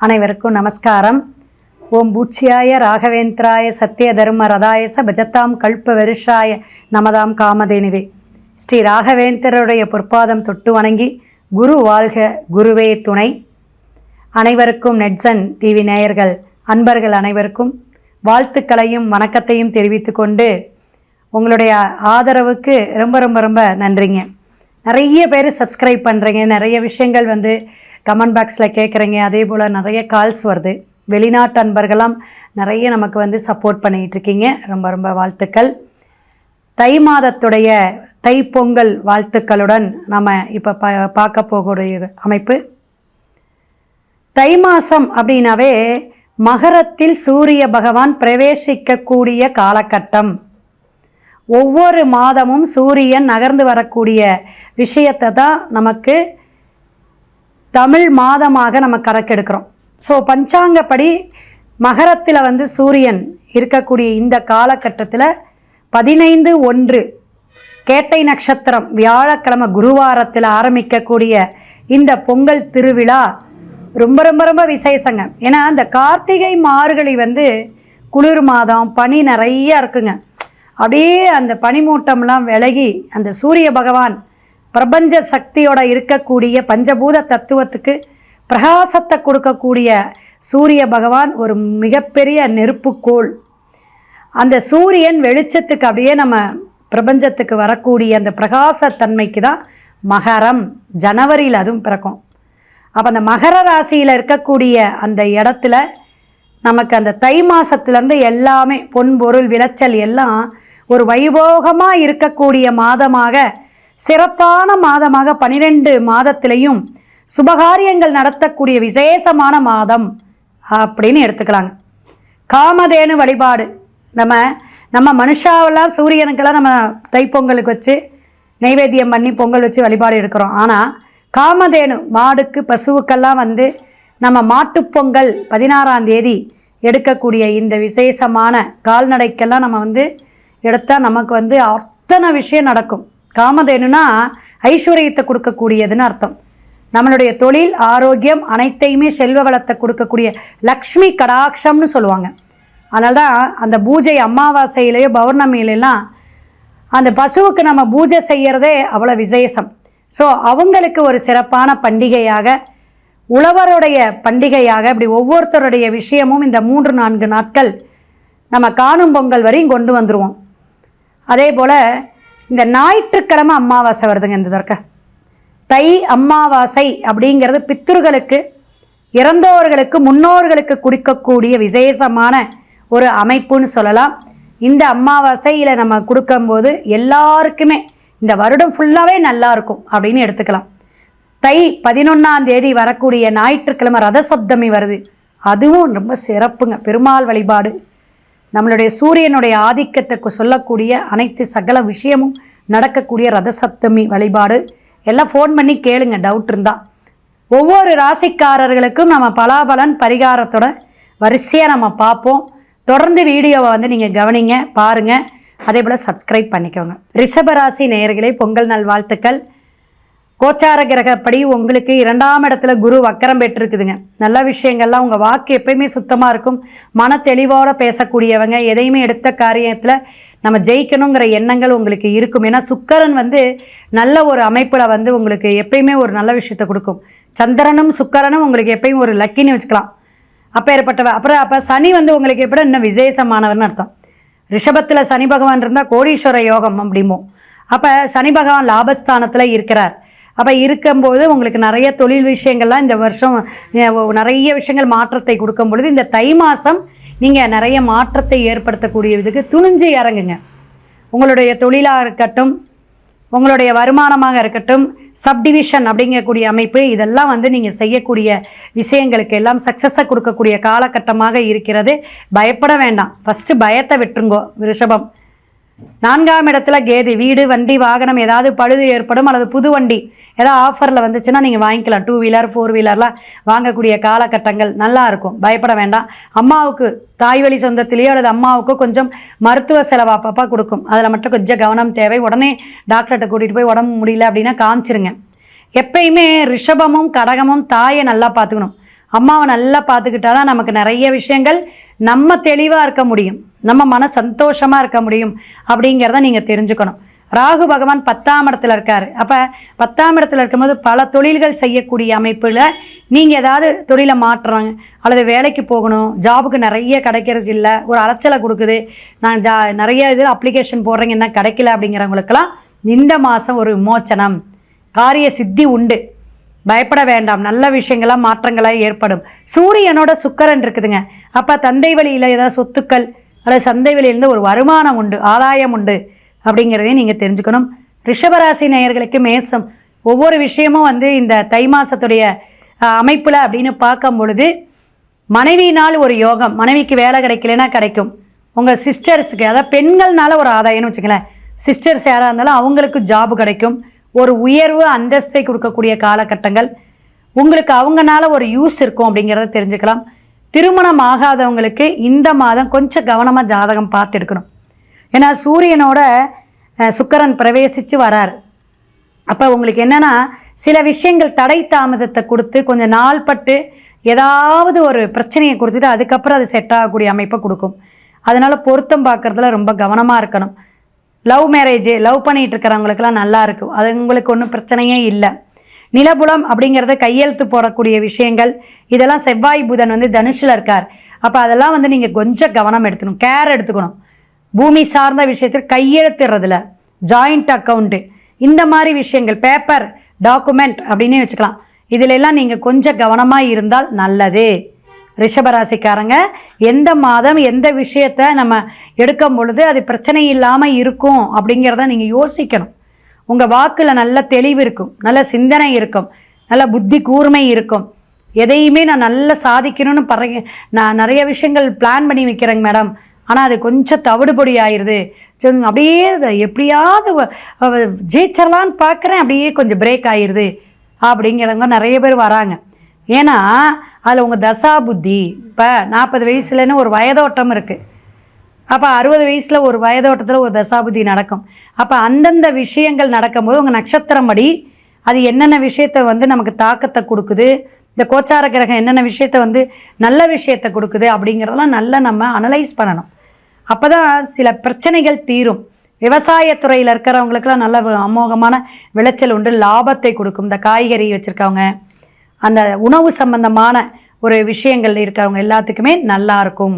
அனைவருக்கும் நமஸ்காரம். ஓம் பூச்சியாய ராகவேந்திராய சத்திய தர்ம ரதாயச பஜத்தாம் கல்ப வருஷாய நமதாம் காமதேனுவே. ஸ்ரீ ராகவேந்திரருடைய பொற்பாதம் தொட்டு வணங்கி குரு வாழ்க குருவே துணை. அனைவருக்கும் நெட்சன் டிவி நேயர்கள் அன்பர்கள் அனைவருக்கும் வாழ்த்துக்களையும் வணக்கத்தையும் தெரிவித்து கொண்டு உங்களுடைய ஆதரவுக்கு ரொம்ப ரொம்ப ரொம்ப நன்றிங்க. நிறைய பேர் சப்ஸ்கிரைப் பண்ணுறீங்க, நிறைய விஷயங்கள் கமெண்ட் பாக்ஸில் கேட்குறீங்க. அதே போல் நிறைய கால்ஸ் வருது. வெளிநாட்டு அன்பர்களாம் நிறைய நமக்கு சப்போர்ட் பண்ணிகிட்ருக்கீங்க. ரொம்ப ரொம்ப வாழ்த்துக்கள். தை மாதத்துடைய தைப்பொங்கல் வாழ்த்துக்களுடன் நம்ம இப்போ பார்க்க போகக்கூடிய அமைப்பு, தை மாதம் அப்படின்னாவே மகரத்தில் சூரிய பகவான் பிரவேசிக்கக்கூடிய காலகட்டம். ஒவ்வொரு மாதமும் சூரியன் நகர்ந்து வரக்கூடிய விஷயத்தை தான் நமக்கு தமிழ் மாதமாக நம்ம கணக்கெடுக்கிறோம். ஸோ பஞ்சாங்கப்படி மகரத்தில் சூரியன் இருக்கக்கூடிய இந்த காலகட்டத்தில் 15/1 கேட்டை நட்சத்திரம் வியாழக்கிழமை குருவாரத்தில் ஆரம்பிக்கக்கூடிய இந்த பொங்கல் திருவிழா ரொம்ப ரொம்ப ரொம்ப விசேஷங்க. ஏன்னா இந்த கார்த்திகை மார்கழி குளிர் மாதம், பனி நிறைய இருக்குங்க. அப்படியே அந்த பனிமூட்டம்லாம் விலகி அந்த சூரிய பகவான் பிரபஞ்ச சக்தியோட இருக்கக்கூடிய பஞ்சபூத தத்துவத்துக்கு பிரகாசத்தை கொடுக்கக்கூடிய சூரிய பகவான் ஒரு மிகப்பெரிய நெருப்புக்கோள். அந்த சூரியன் வெளிச்சத்துக்கு அப்படியே நம்ம பிரபஞ்சத்துக்கு வரக்கூடிய அந்த பிரகாசத்தன்மைக்கு தான் மகரம். ஜனவரியில் அதுவும் பிறக்கும். அப்போ அந்த மகர ராசியில் இருக்கக்கூடிய அந்த இடத்துல நமக்கு அந்த தை மாதத்துலேருந்து எல்லாமே பொன் பொருள் விளைச்சல் எல்லாம் ஒரு வைபோகமாக இருக்கக்கூடிய மாதமாக, சிறப்பான மாதமாக 12 மாதத்திலையும் சுபகாரியங்கள் நடத்தக்கூடிய விசேஷமான மாதம் அப்படின்னு எடுத்துக்கலாங்க. காமதேனு வழிபாடு நம்ம மனுஷாவெல்லாம் சூரியனுக்கெல்லாம் நம்ம தைப்பொங்கலுக்கு வச்சு நைவேத்தியம் பண்ணி பொங்கல் வச்சு வழிபாடு எடுக்கிறோம். ஆனால் காமதேனு மாடுக்கு பசுவுக்கெல்லாம் நம்ம மாட்டுப்பொங்கல் 16ஆம் தேதி எடுக்கக்கூடிய இந்த விசேஷமான கால்நடைக்கெல்லாம் நம்ம எடுத்தால் நமக்கு அத்தனை விஷயம் நடக்கும். காமதேனுனா ஐஸ்வர்யத்தை கொடுக்கக்கூடியதுன்னு அர்த்தம். நம்மளுடைய தொழில், ஆரோக்கியம் அனைத்தையுமே செல்வ வளத்தை கொடுக்கக்கூடிய லக்ஷ்மி கடாட்சம்னு சொல்லுவாங்க. அதனால தான் அந்த பூஜை அமாவாசையிலேயோ பௌர்ணமியிலெல்லாம் அந்த பசுவுக்கு நம்ம பூஜை செய்கிறதே அவ்வளோ விசேஷம். ஸோ அவங்களுக்கு ஒரு சிறப்பான பண்டிகையாக, உழவருடைய பண்டிகையாக, இப்படி ஒவ்வொருத்தருடைய விஷயமும் இந்த 3-4 நாட்கள் நம்ம காணும் பொங்கல் வரையும் கொண்டு வந்துடுவோம். அதே போல் இந்த ஞாயிற்றுக்கிழமை அமாவாசை வருதுங்க. இந்த தடவை தை அமாவாசை அப்படிங்கிறது பித்ருகளுக்கு, இறந்தோர்களுக்கு, முன்னோர்களுக்கு கொடுக்கக்கூடிய விசேஷமான ஒரு அமைப்புன்னு சொல்லலாம். இந்த அமாவாசையில் நம்ம கொடுக்கும்போது எல்லாருக்குமே இந்த வருடம் ஃபுல்லாகவே நல்லா இருக்கும் அப்படின்னு எடுத்துக்கலாம். தை 11ஆம் தேதி வரக்கூடிய ஞாயிற்றுக்கிழமை ரதசப்தமி வருது. அதுவும் ரொம்ப சிறப்புங்க. பெருமாள் வழிபாடு, நம்மளுடைய சூரியனுடைய ஆதிக்கத்தை சொல்லக்கூடிய அனைத்து சகல விஷயமும் நடக்கக்கூடிய ரதசப்தமி வழிபாடு எல்லாம் ஃபோன் பண்ணி கேளுங்க டவுட் இருந்தால். ஒவ்வொரு ராசிக்காரர்களுக்கும் நம்ம பலாபலன் பரிகாரத்தோட வரிசையாக நம்ம பார்ப்போம். தொடர்ந்து வீடியோவை நீங்கள் கவனிங்க, பாருங்கள். அதே போல் சப்ஸ்கிரைப் பண்ணிக்கோங்க. ரிஷபராசி நேயர்களே, பொங்கல் நல் வாழ்த்துக்கள். கோச்சார கிரகப்படி உங்களுக்கு 2ஆம் இடத்துல குரு வக்கரம் பெற்றிருக்குதுங்க. நல்ல விஷயங்கள்லாம், உங்கள் வாக்கு எப்பயுமே சுத்தமாக இருக்கும். மன தெளிவோடு பேசக்கூடியவங்க, எதையுமே எடுத்த காரியத்தில் நம்ம ஜெயிக்கணுங்கிற எண்ணங்கள் உங்களுக்கு இருக்கும். ஏன்னா சுக்கரன் நல்ல ஒரு அமைப்பில் உங்களுக்கு எப்பயுமே ஒரு நல்ல விஷயத்தை கொடுக்கும். சந்திரனும் சுக்கரனும் உங்களுக்கு எப்பயும் ஒரு லக்கின்னு வச்சுக்கலாம். அப்போ ஏற்பட்டவ. அப்போ சனி உங்களுக்கு எப்படி இன்னும் விசேஷமானவர்னு அர்த்தம். ரிஷபத்தில் சனி பகவான் இருந்தால் கோடீஸ்வர யோகம் அப்படிமோ. அப்போ சனி பகவான் லாபஸ்தானத்தில் இருக்கிறார். அப்போ இருக்கும்போது உங்களுக்கு நிறைய தொழில் விஷயங்கள்லாம் இந்த வருஷம் நிறைய விஷயங்கள் மாற்றத்தை கொடுக்கும் பொழுது இந்த தை மாதம் நீங்கள் நிறைய மாற்றத்தை ஏற்படுத்தக்கூடிய இதுக்கு துணிஞ்சு இறங்குங்க. உங்களுடைய தொழிலாக இருக்கட்டும், உங்களுடைய வருமானமாக இருக்கட்டும், சப்டிவிஷன் அப்படிங்கக்கூடிய அமைப்பு, இதெல்லாம் நீங்கள் செய்யக்கூடிய விஷயங்களுக்கு எல்லாம் சக்ஸஸை கொடுக்கக்கூடிய காலகட்டமாக இருக்கிறது. பயப்பட வேண்டாம். ஃபஸ்ட்டு பயத்தை விட்டுருங்கோ. ரிஷபம் 4ஆம் இடத்துல கேது. வீடு, வண்டி, வாகனம் ஏதாவது பழுது ஏற்படும் அல்லது புது வண்டி ஏதாவது ஆஃபரில் வந்துச்சுன்னா நீங்கள் வாங்கிக்கலாம். 2 வீலர் 4 வீலர்லாம் வாங்கக்கூடிய காலகட்டங்கள் நல்லா இருக்கும். பயப்பட வேண்டாம். அம்மாவுக்கு தாய் வழி சொந்தத்திலேயோ அல்லது அம்மாவுக்கு கொஞ்சம் மருத்துவ செலவு அப்பப்போ கொடுக்கும். அதில் மட்டும் கொஞ்சம் கவனம் தேவை. உடனே டாக்டர்கிட்ட கூட்டிகிட்டு போய் உடம்பு முடியல அப்படின்னா காமிச்சிருங்க. எப்பயுமே ரிஷபமும் கடகமும் தாயை நல்லா பார்த்துக்கணும். அம்மாவை நல்லா பார்த்துக்கிட்டா தான் நமக்கு நிறைய விஷயங்கள் நம்ம தெளிவாக இருக்க முடியும், நம்ம மன சந்தோஷமாக இருக்க முடியும் அப்படிங்கிறத நீங்கள் தெரிஞ்சுக்கணும். ராகு பகவான் 10ஆம் இடத்துல இருக்கார். அப்போ 10ஆம் இடத்துல இருக்கும்போது பல தொழில்கள் செய்யக்கூடிய அமைப்பில் நீங்கள் ஏதாவது தொழிலை மாற்றுறாங்க அல்லது வேலைக்கு போகணும், ஜாபுக்கு நிறைய கிடைக்கிறதுக்கு இல்லை, ஒரு அலைச்சலை கொடுக்குது, நான் நிறைய இது அப்ளிகேஷன் போடுறேங்க என்ன கிடைக்கல அப்படிங்கிறவங்களுக்கெல்லாம் இந்த மாதம் ஒரு விமோச்சனம், காரிய சித்தி உண்டு. பயப்பட வேண்டாம், நல்ல விஷயங்களாக மாற்றங்களாக ஏற்படும். சூரியனோட சுக்கிரன் இருக்குதுங்க. அப்போ தந்தை வழியில் ஏதாவது சொத்துக்கள் அல்லது சந்தை வழியிலேருந்து ஒரு வருமானம் உண்டு, ஆதாயம் உண்டு அப்படிங்கிறதையும் நீங்கள் தெரிஞ்சுக்கணும். ரிஷபராசி நேயர்களுக்கு மேசம் ஒவ்வொரு விஷயமும் வந்து இந்த தை மாதத்துடைய அமைப்பில் அப்படின்னு பார்க்கும் பொழுது மனைவியினால் ஒரு யோகம், மனைவிக்கு வேலை கிடைக்கலன்னா கிடைக்கும். உங்கள் சிஸ்டர்ஸுக்கு, அதாவது பெண்கள்னால ஒரு ஆதாயம்னு வச்சுங்களேன், சிஸ்டர்ஸ் யாராக இருந்தாலும் அவங்களுக்கு ஜாப் கிடைக்கும், ஒரு உயர்வு அந்தஸ்தை கொடுக்கக்கூடிய காலகட்டங்கள் உங்களுக்கு அவங்கனால ஒரு யூஸ் இருக்கும் அப்படிங்கிறத தெரிஞ்சுக்கலாம். திருமணம் ஆகாதவங்களுக்கு இந்த மாதம் கொஞ்சம் கவனமாக ஜாதகம் பார்த்து எடுக்கணும். ஏன்னா சூரியனோட சுக்கிரன் பிரவேசித்து வரார். அப்போ உங்களுக்கு என்னென்னா சில விஷயங்கள் தடை தாமதத்தை கொடுத்து கொஞ்சம் நாள் பட்டு ஏதாவது ஒரு பிரச்சனையை கொடுத்துட்டு அதுக்கப்புறம் அது செட் ஆகக்கூடிய அமைப்பை கொடுக்கும். அதனால் பொருத்தம் பார்க்குறதுல ரொம்ப கவனமாக இருக்கணும். லவ் மேரேஜ், லவ் பண்ணிகிட்டு இருக்கிறவங்களுக்கெல்லாம் நல்லா இருக்கும், அது உங்களுக்கு ஒன்றும் பிரச்சனையே இல்லை. நிலபுலம் அப்படிங்கிறத கையெழுத்து போடக்கூடிய விஷயங்கள் இதெல்லாம் செவ்வாய் புதன் வந்து தனுஷில் இருக்கார். அப்போ அதெல்லாம் வந்து நீங்கள் கொஞ்சம் கவனம் எடுத்துக்கணும், கேர் எடுத்துக்கணும். பூமி சார்ந்த விஷயத்தில் கையெழுத்துறதுல, ஜாயிண்ட் அக்கௌண்ட்டு, இந்த மாதிரி விஷயங்கள், பேப்பர் டாக்குமெண்ட் அப்படின்னு வச்சுக்கலாம், இதில் எல்லாம் நீங்கள் கொஞ்சம் கவனமாக இருந்தால் நல்லது. ரிஷபராசிக்காரங்க எந்த மாதம் எந்த விஷயத்தை நம்ம எடுக்கும் பொழுது அது பிரச்சனை இல்லாமல் இருக்கும் அப்படிங்கிறத நீங்கள் யோசிக்கணும். உங்கள் வாக்கில் நல்ல தெளிவு இருக்கும், நல்ல சிந்தனை இருக்கும், நல்ல புத்தி கூர்மை இருக்கும். எதையுமே நான் நல்லா சாதிக்கணும்னு நான் நிறைய விஷயங்கள் பிளான் பண்ணி வைக்கிறேங்க மேடம், ஆனால் அது கொஞ்சம் தவிடுபொடி ஆயிடுது, அப்படியே எப்படியாவது ஜெயிச்சிடலான்னு பார்க்குறேன், அப்படியே கொஞ்சம் பிரேக் ஆயிடுது அப்படிங்கிறவங்க நிறைய பேர் வராங்க. ஏன்னா அதில் உங்கள் தசா புத்தி, இப்போ 40 வயசுலன்னு ஒரு வயதோட்டம் இருக்குது, அப்போ 60 வயசில் ஒரு வயதோட்டத்தில் ஒரு தசாபுத்தி நடக்கும். அப்போ அந்தந்த விஷயங்கள் நடக்கும்போது உங்கள் நட்சத்திரம் படி அது என்னென்ன விஷயத்தை வந்து நமக்கு தாக்கத்தை கொடுக்குது, இந்த கோச்சார கிரகம் என்னென்ன விஷயத்தை வந்து நல்ல விஷயத்தை கொடுக்குது அப்படிங்கிறதெல்லாம் நல்லா நம்ம அனலைஸ் பண்ணணும். அப்போ தான் சில பிரச்சனைகள் தீரும். விவசாயத்துறையில் இருக்கிறவங்களுக்கெல்லாம் நல்ல அமோகமான விளைச்சல் உண்டு, லாபத்தை கொடுக்கும். இந்த காய்கறி வச்சுருக்கவங்க, அந்த உணவு சம்பந்தமான ஒரு விஷயங்கள் இருக்கிறவங்க எல்லாத்துக்குமே நல்லாயிருக்கும்.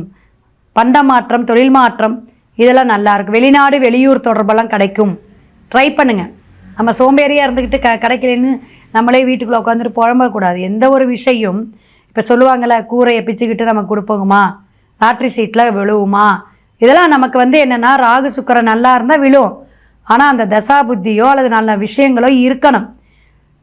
பண்ட மாற்றம், தொழில் மாற்றம் இதெல்லாம் நல்லாயிருக்கும். வெளிநாடு வெளியூர் தொடர்பெல்லாம் கிடைக்கும். ட்ரை பண்ணுங்கள். நம்ம சோம்பேறியாக இருந்துக்கிட்டு கிடைக்கலன்னு நம்மளே வீட்டுக்குள்ளே உட்காந்துட்டு புழம்பக்கூடாது. எந்த ஒரு விஷயம் இப்போ சொல்லுவாங்கள்ல, கூரையை பிச்சுக்கிட்டு நமக்கு கொடுப்போங்கம்மா, லாட்ரி சீட்டில் விழுவுமா, இதெல்லாம் நமக்கு வந்து என்னென்னா ராகு சுக்கிரன் நல்லா இருந்தால் விழும். ஆனால் அந்த தசா புத்தியோ அல்லது நல்ல விஷயங்களோ இருக்கணும்.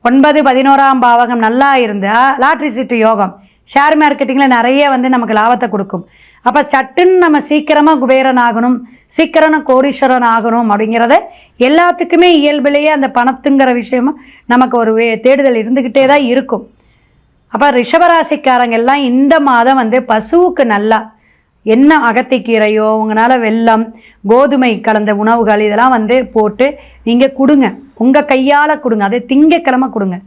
9, 11ஆம் பாவகம் நல்லா இருந்தால் லாட்ரி சீட்டு யோகம், ஷேர் மார்க்கெட்டிங்கில் நிறைய வந்து நமக்கு லாபத்தை கொடுக்கும். அப்போ சட்டுன்னு நம்ம சீக்கிரமாக குபேரன் ஆகணும், சீக்கிரம் கோடீஸ்வரன் ஆகணும் அப்படிங்கிறத எல்லாத்துக்குமே இயல்பிலேயே அந்த பணத்துங்கிற விஷயமும் நமக்கு ஒரு தேடுதல் இருந்துக்கிட்டே தான் இருக்கும். அப்போ ரிஷபராசிக்காரங்கெல்லாம் இந்த மாதம் வந்து பசுவுக்கு நல்லா என்ன அகத்திக்கீரையோ உங்களால் வெல்லம், கோதுமை கலந்த உணவுகள் இதெல்லாம் வந்து போட்டு நீங்கள் கொடுங்க, உங்கள் கையால் கொடுங்க. அதே திங்கக்கிழமை கொடுங்க,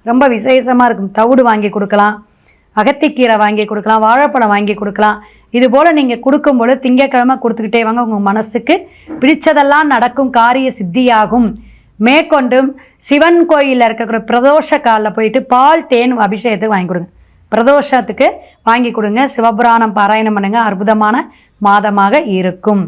ரொம்ப விசேஷமாக இருக்கும். தவிடு வாங்கி கொடுக்கலாம், அகத்திக்கீரை வாங்கி கொடுக்கலாம், வாழைப்பழம் வாங்கி கொடுக்கலாம். இதுபோல் நீங்கள் கொடுக்கும்போது திங்கக்கிழமை கொடுத்துக்கிட்டே வாங்க, உங்கள் மனசுக்கு பிடிச்சதெல்லாம் நடக்கும், காரிய சித்தியாகும். மேற்கொண்டும் சிவன் கோயிலில் இருக்கக்கூடிய பிரதோஷ காலில் போயிட்டு பால் தேன் அபிஷேகத்துக்கு வாங்கி கொடுங்க, பிரதோஷத்துக்கு வாங்கி கொடுங்க. சிவபுராணம் பாராயணம் பண்ணுங்கள், அற்புதமான மாதமாக இருக்கும்.